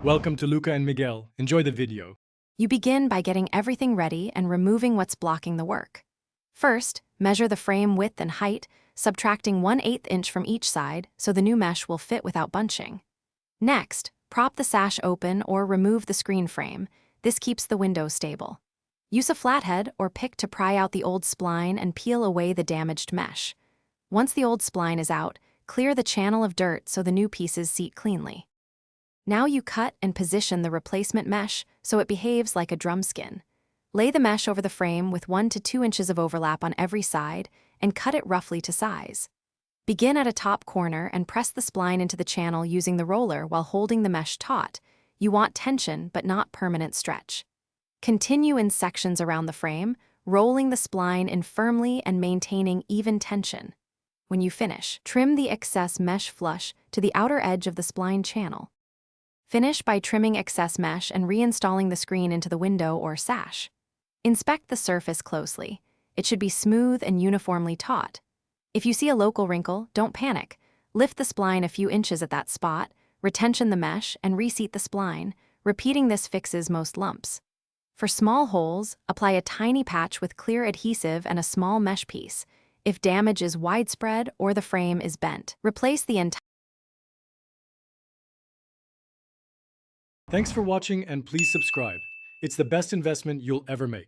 Welcome to Luca and Miguel. Enjoy the video. You begin by getting everything ready and removing what's blocking the work. First, measure the frame width and height, subtracting 1/8 inch from each side so the new mesh will fit without bunching. Next, prop the sash open or remove the screen frame. This keeps the window stable. Use a flathead or pick to pry out the old spline and peel away the damaged mesh. Once the old spline is out, clear the channel of dirt so the new pieces seat cleanly. Now you cut and position the replacement mesh so it behaves like a drum skin. Lay the mesh over the frame with 1 to 2 inches of overlap on every side and cut it roughly to size. Begin at a top corner and press the spline into the channel using the roller while holding the mesh taut. You want tension but not permanent stretch. Continue in sections around the frame, rolling the spline in firmly and maintaining even tension. When you finish, trim the excess mesh flush to the outer edge of the spline channel. Finish by trimming excess mesh and reinstalling the screen into the window or sash. Inspect the surface closely. It should be smooth and uniformly taut. If you see a local wrinkle, don't panic. Lift the spline a few inches at that spot, retension the mesh, and reseat the spline. Repeating this fixes most lumps. For small holes, apply a tiny patch with clear adhesive and a small mesh piece. If damage is widespread or the frame is bent, replace the entire. Thanks for watching and please subscribe. It's the best investment you'll ever make.